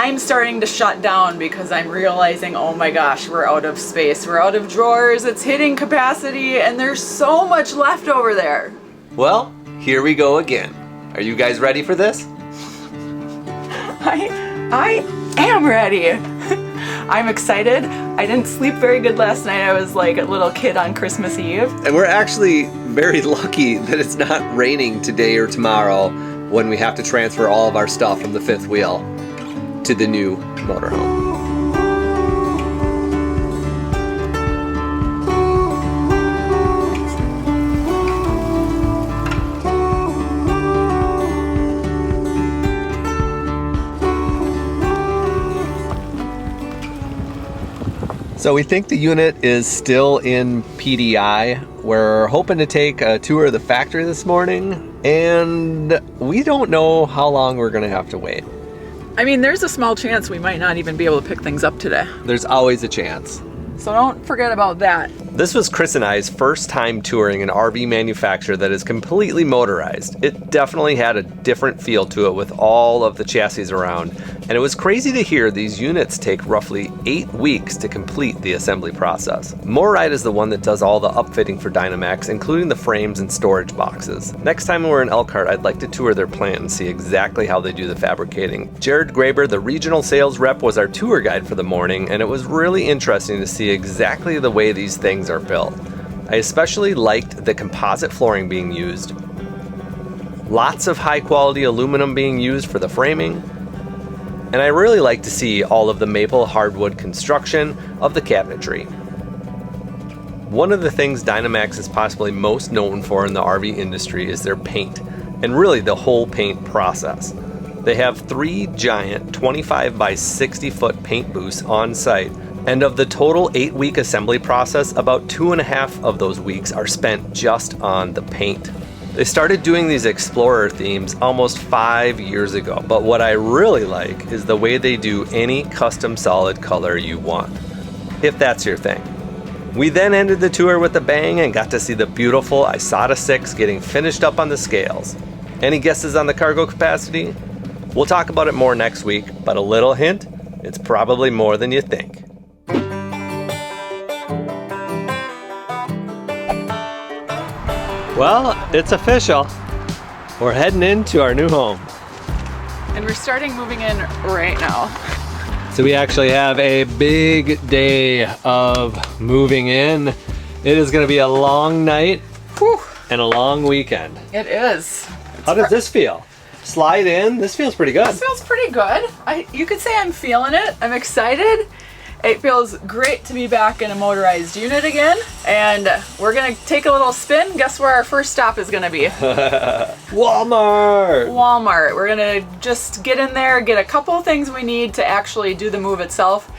I'm starting to shut down because I'm realizing, oh my gosh, we're out of space. We're out of drawers. It's hitting capacity and there's so much left over there. Well, here we go again. Are you guys ready for this? I am ready. I'm excited. I didn't sleep very good last night. I was like a little kid on Christmas Eve. And we're actually very lucky that it's not raining today or tomorrow when we have to transfer all of our stuff from the fifth wheel to the new motorhome. So we think the unit is still in PDI. We're hoping to take a tour of the factory this morning, and we don't know how long we're gonna have to wait. I mean, there's a small chance we might not even be able to pick things up today. There's always a chance. So don't forget about that. This was Chris and I's first time touring an RV manufacturer that is completely motorized. It definitely had a different feel to it with all of the chassis around, and it was crazy to hear these units take roughly 8 weeks to complete the assembly process. MoRide is the one that does all the upfitting for Dynamax, including the frames and storage boxes. Next time we're in Elkhart, I'd like to tour their plant and see exactly how they do the fabricating. Jared Graber, the regional sales rep, was our tour guide for the morning, and it was really interesting to see exactly the way these things are built. I especially liked the composite flooring being used, lots of high quality aluminum being used for the framing, and I really like to see all of the maple hardwood construction of the cabinetry. One of the things Dynamax is possibly most known for in the RV industry is their paint, and really the whole paint process. They have 3 giant 25 by 60 foot paint booths on site, and of the total 8-week assembly process, about 2.5 of those weeks are spent just on the paint. They started doing these Explorer themes almost 5 years ago, but what I really like is the way they do any custom solid color you want, if that's your thing. We then ended the tour with a bang and got to see the beautiful Isata 6 getting finished up on the scales. Any guesses on the cargo capacity? We'll talk about it more next week, but a little hint, it's probably more than you think. Well, it's official. We're heading into our new home. And we're starting moving in right now. So we actually have a big day of moving in. It is gonna be a long night. Whew. And a long weekend. It is. How does this feel? Slide in, this feels pretty good. This feels pretty good. You could say I'm feeling it. I'm excited. It feels great to be back in a motorized unit again, and we're gonna take a little spin. Guess where our first stop is gonna be? Walmart! Walmart. We're gonna just get in there, get a couple of things we need to actually do the move itself,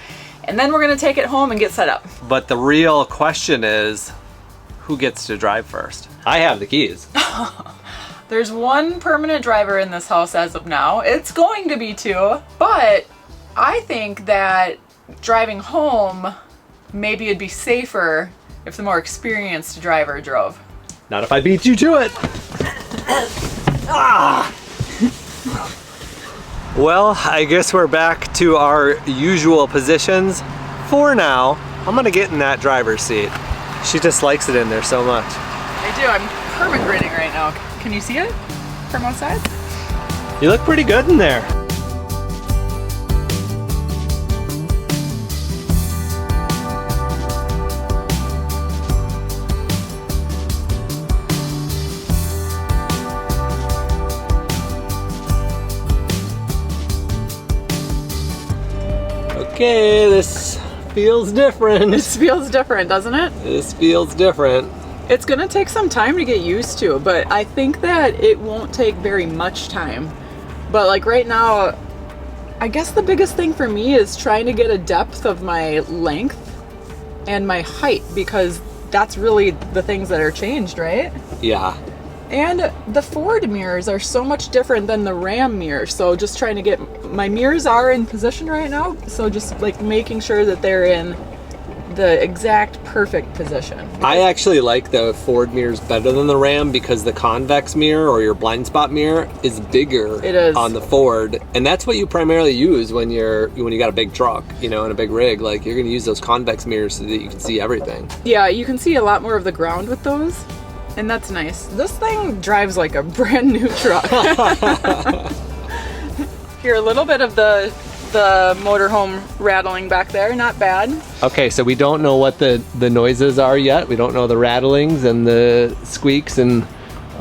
and then we're gonna take it home and get set up. But the real question is, who gets to drive first? I have the keys. There's one permanent driver in this house as of now. It's going to be 2, but I think that driving home, maybe it'd be safer if the more experienced driver drove. Not if I beat you to it. Ah! Well, I guess we're back to our usual positions. For now, I'm gonna get in that driver's seat. She just likes it in there so much. I do, I'm permit grading right now. Can you see it from outside? You look pretty good in there. Okay, this feels different. This feels different, doesn't it? This feels different. It's gonna take some time to get used to, but I think that it won't take very much time. But like right now, I guess the biggest thing for me is trying to get a depth of my length and my height, because that's really the things that are changed, right? Yeah. And the Ford mirrors are so much different than the Ram mirror, so just trying to get, my mirrors are in position right now, so just like making sure that they're in the exact perfect position. I actually like the Ford mirrors better than the Ram because the convex mirror or your blind spot mirror is bigger. It is. On the Ford, and that's what you primarily use when you got a big truck, and a big rig. Like, you're going to use those convex mirrors so that you can see everything. Yeah, you can see a lot more of the ground with those, and that's nice. This thing drives like a brand new truck. Hear a little bit of the motorhome rattling back there, not bad. Okay, so we don't know what the noises are yet. We don't know the rattlings and the squeaks and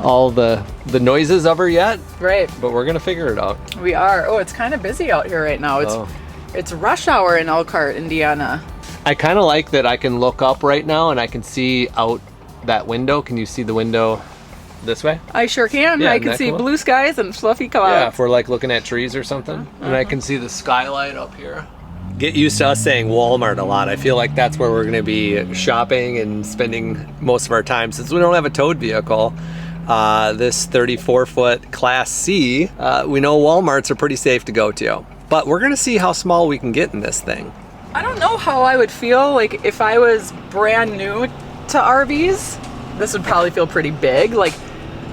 all the noises of her yet. Right. But we're gonna figure it out. We are. Oh, it's kind of busy out here right now. It's rush hour in Elkhart, Indiana. I kind of like that I can look up right now and I can see out that window. Can you see the window this way? I sure can. Yeah, I can see blue skies and fluffy clouds. Yeah, if we're like looking at trees or something. And I can see the skylight up here. Get used to us saying Walmart a lot. I feel like that's where we're going to be shopping and spending most of our time since we don't have a towed vehicle. This 34-foot Class C, we know Walmarts are pretty safe to go to. But we're going to see how small we can get in this thing. I don't know how I would feel like if I was brand new to RVs. This would probably feel pretty big. Like,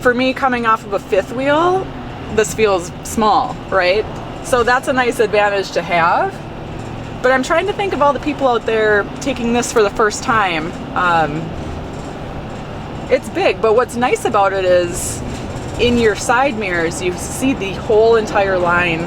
for me, coming off of a fifth wheel, this feels small, right? So that's a nice advantage to have. But I'm trying to think of all the people out there taking this for the first time. It's big, but what's nice about it is in your side mirrors, you see the whole entire line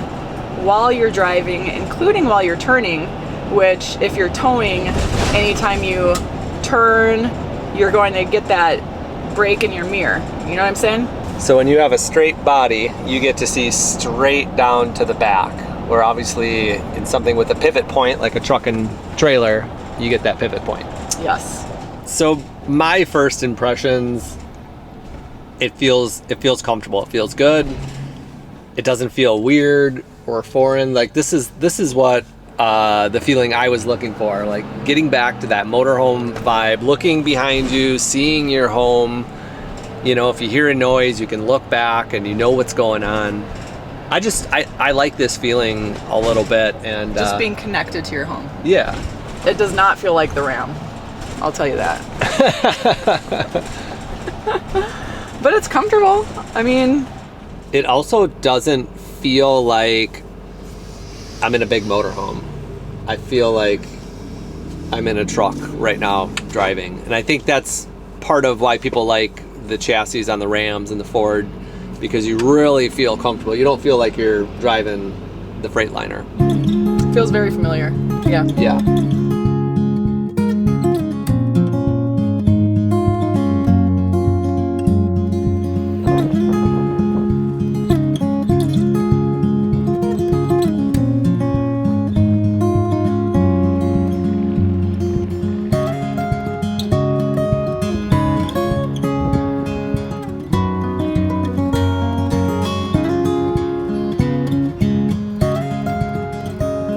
while you're driving, including while you're turning, which if you're towing, anytime you turn, you're going to get that break in your mirror. You know what I'm saying? So when you have a straight body, you get to see straight down to the back. Where obviously in something with a pivot point, like a truck and trailer, you get that pivot point. Yes. So my first impressions, it feels comfortable. It feels good. It doesn't feel weird or foreign. Like this is what the feeling I was looking for, like getting back to that motorhome vibe, looking behind you, seeing your home. If you hear a noise, you can look back and you know what's going on. I like this feeling a little bit, and just being connected to your home. Yeah. It does not feel like the Ram. I'll tell you that. But it's comfortable. I mean, it also doesn't feel like I'm in a big motorhome. I feel like I'm in a truck right now driving. And I think that's part of why people like the chassis on the Rams and the Ford, because you really feel comfortable. You don't feel like you're driving the Freightliner. Feels very familiar. Yeah. Yeah.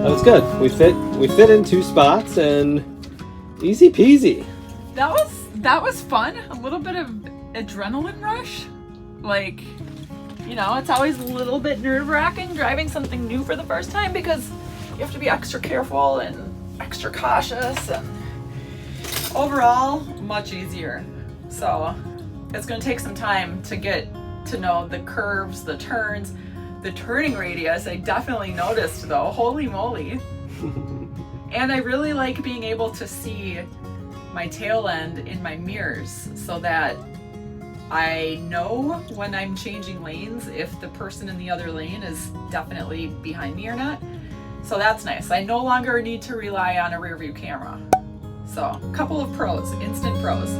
That was good. We fit in 2 spots and easy peasy. That was fun. A little bit of adrenaline rush. Like, it's always a little bit nerve-wracking driving something new for the first time because you have to be extra careful and extra cautious, and overall much easier. So it's going to take some time to get to know the curves, the turns. The turning radius, I definitely noticed though. Holy moly. And I really like being able to see my tail end in my mirrors so that I know when I'm changing lanes if the person in the other lane is definitely behind me or not. So that's nice. I no longer need to rely on a rear view camera. So a couple of pros, instant pros.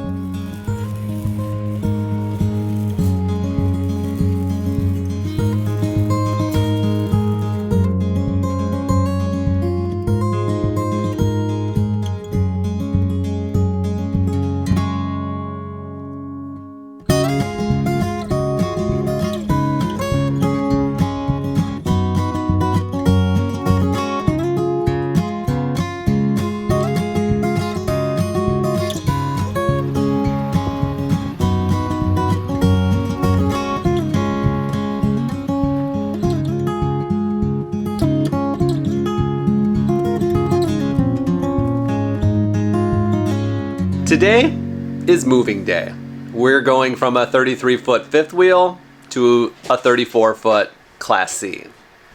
Today is moving day. We're going from a 33-foot fifth wheel to a 34-foot Class C.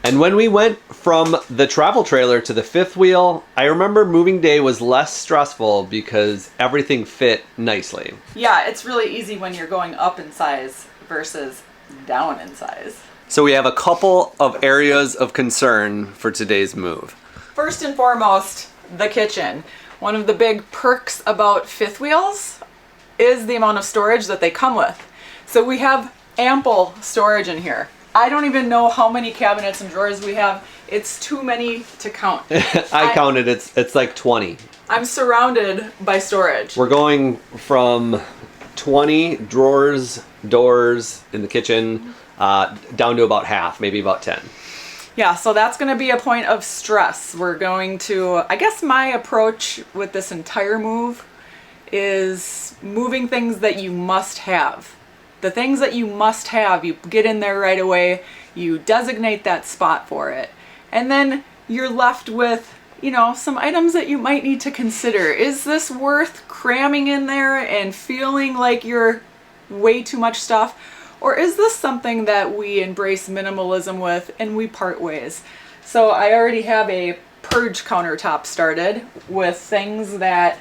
And when we went from the travel trailer to the fifth wheel, I remember moving day was less stressful because everything fit nicely. Yeah, it's really easy when you're going up in size versus down in size. So we have a couple of areas of concern for today's move. First and foremost, the kitchen. One of the big perks about fifth wheels is the amount of storage that they come with. So we have ample storage in here. I don't even know how many cabinets and drawers we have. It's too many to count. I counted, it's like 20. I'm surrounded by storage. We're going from 20 drawers, doors in the kitchen, down to about half, maybe about 10. Yeah, so that's going to be a point of stress. We're going to, I guess my approach with this entire move is moving things that you must have. The things that you must have, you get in there right away, you designate that spot for it. And then you're left with, you know, some items that you might need to consider. Is this worth cramming in there and feeling like you're way too much stuff? Or is this something that we embrace minimalism with and we part ways? So I already have a purge countertop started with things that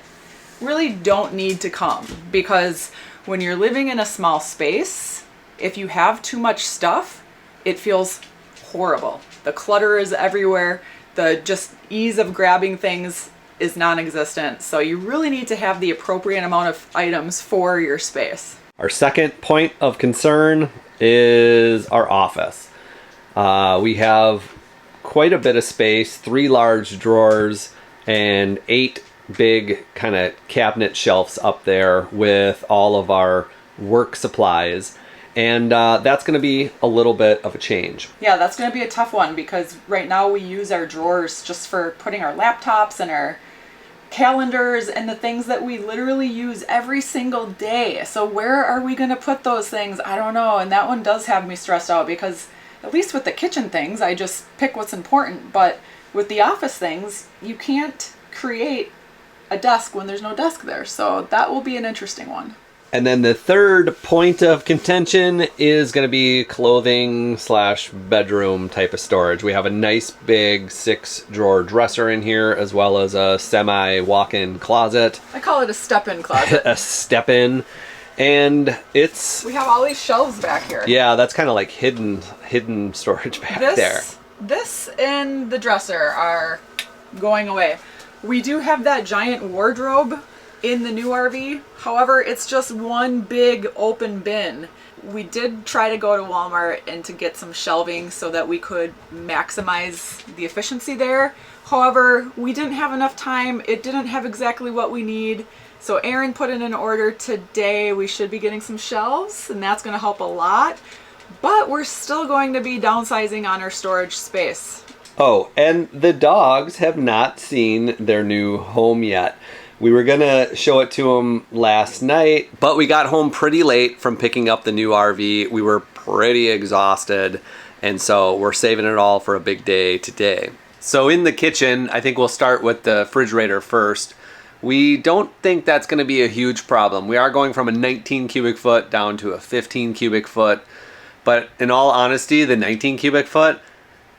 really don't need to come, because when you're living in a small space, if you have too much stuff, it feels horrible. The clutter is everywhere. The just ease of grabbing things is non-existent. So you really need to have the appropriate amount of items for your space. Our second point of concern is our office. We have quite a bit of space, 3 large drawers and 8 big kind of cabinet shelves up there with all of our work supplies. And that's going to be a little bit of a change. Yeah, that's going to be a tough one because right now we use our drawers just for putting our laptops and our calendars and the things that we literally use every single day. So where are we going to put those things? I don't know. And that one does have me stressed out because at least with the kitchen things, I just pick what's important. But with the office things, you can't create a desk when there's no desk there. So that will be an interesting one. And then the third point of contention is going to be clothing / bedroom type of storage. We have a nice big 6-drawer dresser in here, as well as a semi walk-in closet. I call it a step-in closet. A step-in. And it's... We have all these shelves back here. Yeah, that's kind of like hidden storage back there. This and the dresser are going away. We do have that giant wardrobe in the new RV. However, it's just one big open bin. We did try to go to Walmart and to get some shelving so that we could maximize the efficiency there. However, we didn't have enough time. It didn't have exactly what we need. So Aaron put in an order today. We should be getting some shelves, and that's going to help a lot. But we're still going to be downsizing on our storage space. Oh, and the dogs have not seen their new home yet. We were gonna show it to them last night, but we got home pretty late from picking up the new RV. We were pretty exhausted, and so we're saving it all for a big day today. So in the kitchen, I think we'll start with the refrigerator first. We don't think that's gonna be a huge problem. We are going from a 19 cubic foot down to a 15 cubic foot, but in all honesty, the 19 cubic foot,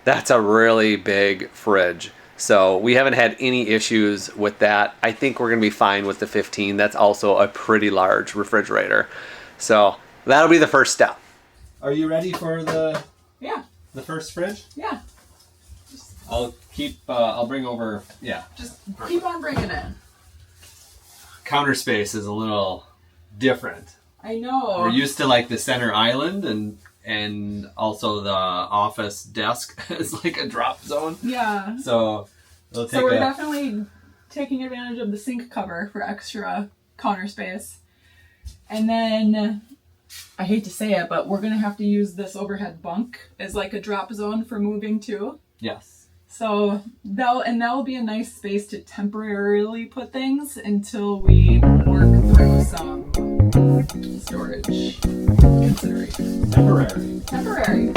that's a really big fridge. So we haven't had any issues with that. I think we're going to be fine with the 15. That's also a pretty large refrigerator. So that'll be the first step. Are you ready for the first fridge? Yeah. I'll bring over, Just keep on bringing it. Counter space is a little different. I know. We're used to like the center island and also the office desk is like a drop zone. Yeah. So we're definitely taking advantage of the sink cover for extra counter space. And then, I hate to say it, but we're going to have to use this overhead bunk as like a drop zone for moving too. Yes. So that'll be a nice space to temporarily put things until we work through some storage considerations. Temporary.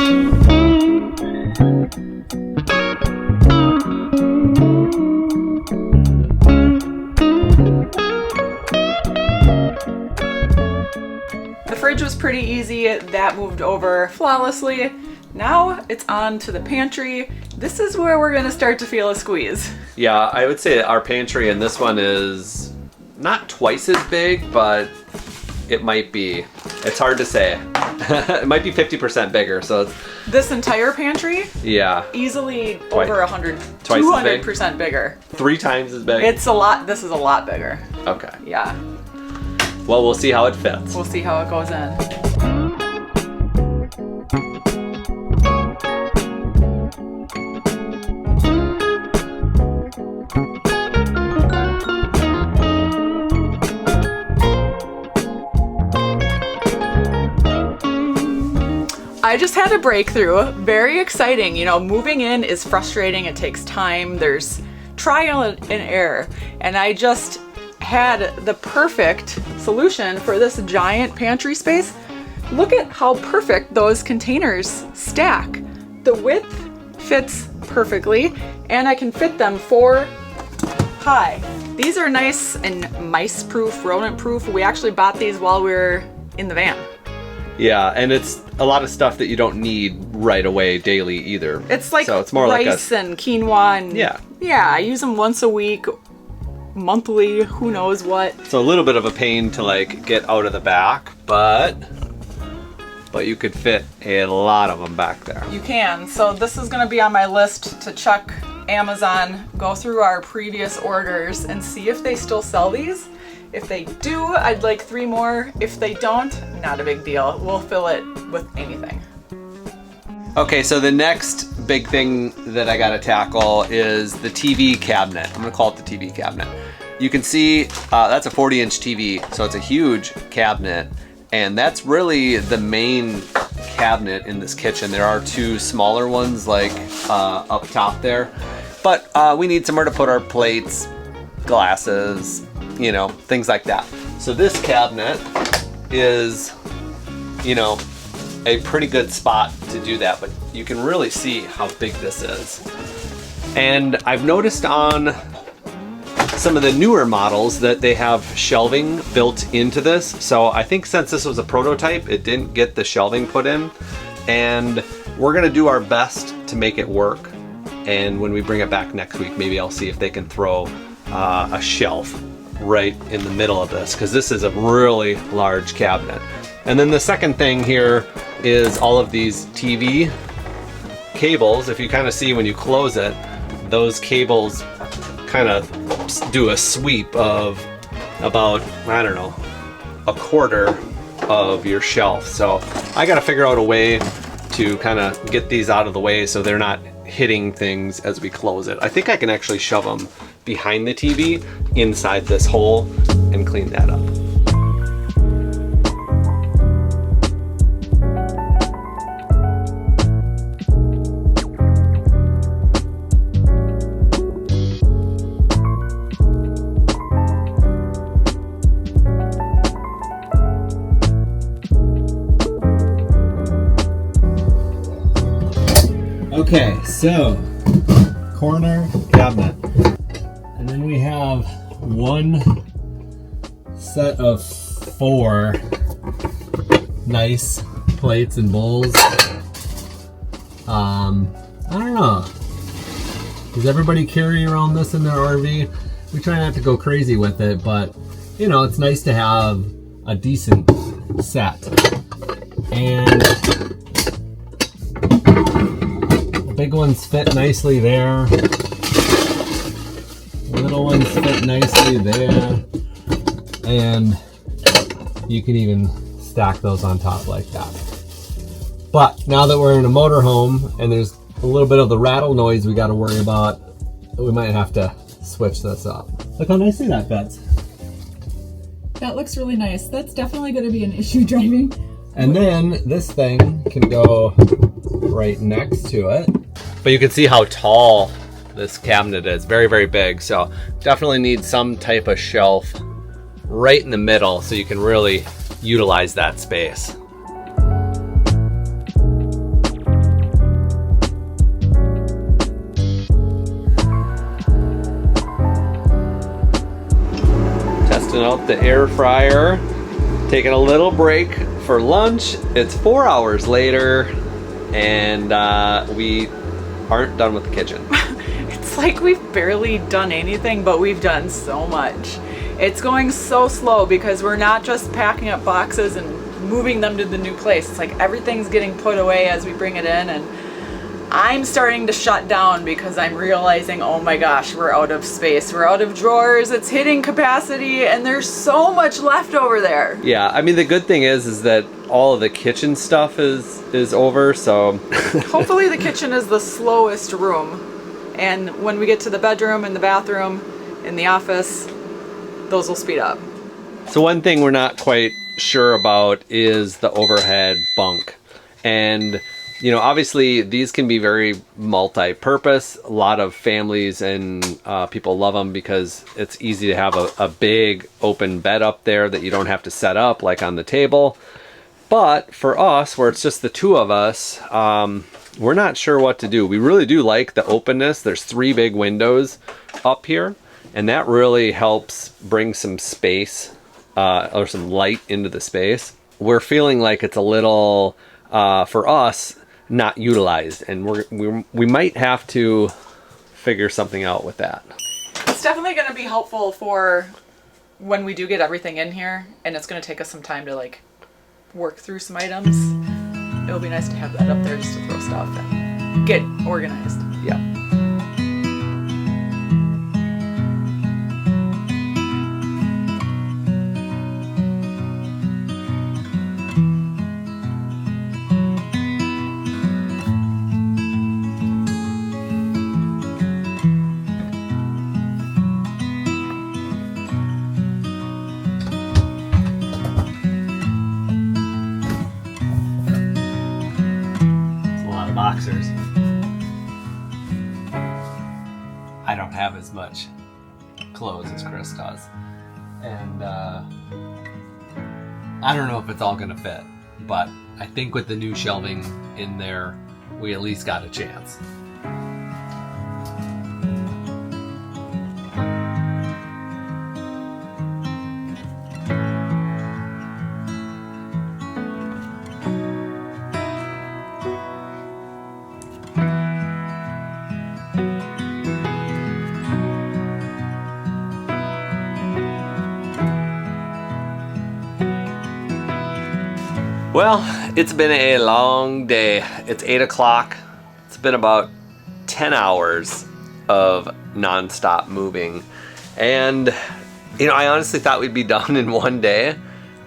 fridge was pretty easy. That moved over flawlessly. Now it's on to the pantry. This is where we're gonna start to feel a squeeze. Yeah, I would say our pantry in this one is not twice as big, but it might be. It's hard to say. It might be 50% bigger, so it's... This entire pantry? Yeah. Easily over 100, twice 200% bigger. 3 times as big? It's a lot, this is a lot bigger. Okay. Yeah. Well, we'll see how it fits. We'll see how it goes in. I just had a breakthrough. Very exciting. You know, moving in is frustrating. It takes time. There's trial and error. And I just had the perfect solution for this giant pantry space. Look at how perfect those containers stack. The width fits perfectly, and I can fit them 4 high. These are nice and mice-proof, rodent-proof. We actually bought these while we were in the van. Yeah, and it's a lot of stuff that you don't need right away daily either. It's like so it's more rice like and quinoa and yeah, I use them once a week, monthly, who knows what. So a little bit of a pain to like get out of the back, but you could fit a lot of them back there. You can. So this is going to be on my list to check Amazon, go through our previous orders and see if they still sell these. If they do, I'd like 3 more. If they don't, not a big deal. We'll fill it with anything. Okay, so the next big thing that I gotta tackle is the TV cabinet. I'm gonna call it the TV cabinet. You can see that's a 40-inch TV, so it's a huge cabinet, and that's really the main cabinet in this kitchen. There are 2 smaller ones like up top there, but we need somewhere to put our plates, glasses, you know, things like that. So this cabinet is, you know, a pretty good spot to do that, but you can really see how big this is. And I've noticed on some of the newer models that they have shelving built into this. So I think since this was a prototype, it didn't get the shelving put in, and we're gonna do our best to make it work. And when we bring it back next week, maybe I'll see if they can throw a shelf right in the middle of this, because this is a really large cabinet. And then the second thing here is all of these TV cables. If you kind of see when you close it, those cables kind of do a sweep of about, I don't know, a quarter of your shelf. So I got to figure out a way to kind of get these out of the way so they're not hitting things as we close it. I think I can actually shove them behind the TV inside this hole and clean that up. Okay, so corner cabinet. And then we have one set of 4 nice plates and bowls. I don't know. Does everybody carry around this in their RV? We try not to go crazy with it, but you know, it's nice to have a decent set. And the big ones fit nicely there. Little ones fit nicely there, and you can even stack those on top like that. But now that we're in a motorhome and there's a little bit of the rattle noise we got to worry about, we might have to switch this up. Look how nicely that fits. That looks really nice. That's definitely going to be an issue driving. And then this thing can go right next to it. But you can see how tall this cabinet is. Very, very big. So definitely need some type of shelf right in the middle so you can really utilize that space. Testing out the air fryer. taking a little break for lunch. It's 4 hours later, and we aren't done with the kitchen. It's like we've barely done anything, but we've done so much. It's going so slow because we're not just packing up boxes and moving them to the new place. It's like everything's getting put away as we bring it in, and I'm starting to shut down because I'm realizing, oh my gosh, we're out of space. We're out of drawers. It's hitting capacity, and there's so much left over there. Yeah, I mean, the good thing is that all of the kitchen stuff is over, so. Hopefully the kitchen is the slowest room. And when we get to the bedroom and the bathroom and the office, those will speed up. So one thing we're not quite sure about is the overhead bunk. And, you know, obviously these can be very multi-purpose. A lot of families and people love them because it's easy to have a big open bed up there that you don't have to set up like on the table. But for us, where it's just the two of us, we're not sure what to do. We really do like the openness. There's 3 big windows up here, and that really helps bring some space or some light into the space. We're feeling like it's a little, for us, not utilized, and we might have to figure something out with that. It's definitely going to be helpful for when we do get everything in here, and it's going to take us some time to like work through some items. It'll be nice to have that up there just to throw stuff and get organized. Yeah. Boxers. I don't have as much clothes as Chris does, and I don't know if it's all gonna fit, but I think with the new shelving in there, we at least got a chance. Well, it's been a long day. It's 8 o'clock. It's been about 10 hours of nonstop moving. And, you know, I honestly thought we'd be done in one day,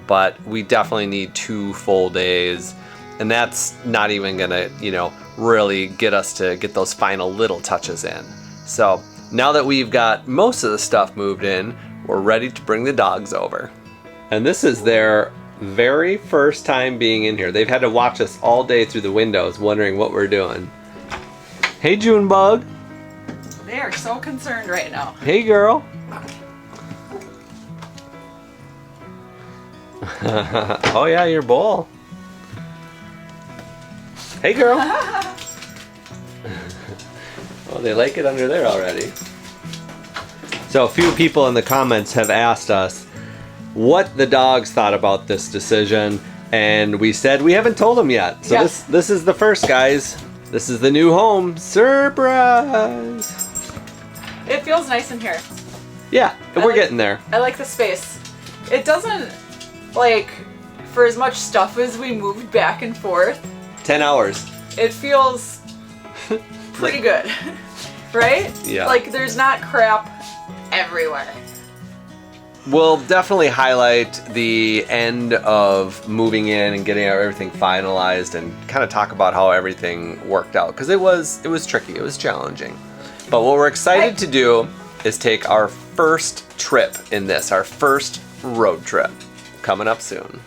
but we definitely need 2 full days. And that's not even gonna, you know, really get us to get those final little touches in. So now that we've got most of the stuff moved in, we're ready to bring the dogs over. And this is their very first time being in here. They've had to watch us all day through the windows wondering what we're doing. Hey, Junebug. They are so concerned right now. Hey, girl. Oh yeah, your bowl. Hey, girl. Oh, they like it under there already. So a few people in the comments have asked us what the dogs thought about this decision, and we said we haven't told them yet. So yes. This is the first, guys. This is the new home. Surprise! It feels nice in here. Yeah, we're getting there. I like the space. It doesn't, like, for as much stuff as we moved back and forth. 10 hours. It feels pretty good, right? Yeah. Like, there's not crap everywhere. We'll definitely highlight the end of moving in and getting everything finalized and kind of talk about how everything worked out, because it was tricky, it was challenging. But what we're excited to do is take our first trip in this, our first road trip, coming up soon.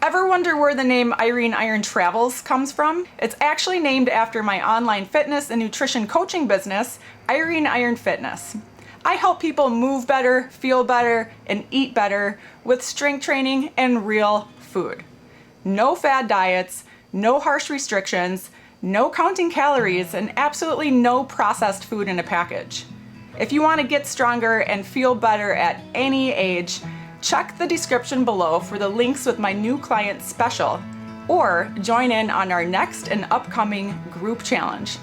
Ever wonder where the name Irene Iron Travels comes from? It's actually named after my online fitness and nutrition coaching business, Irene Iron Fitness. I help people move better, feel better, and eat better with strength training and real food. No fad diets, no harsh restrictions, no counting calories, and absolutely no processed food in a package. If you want to get stronger and feel better at any age, check the description below for the links with my new client special, or join in on our next and upcoming group challenge.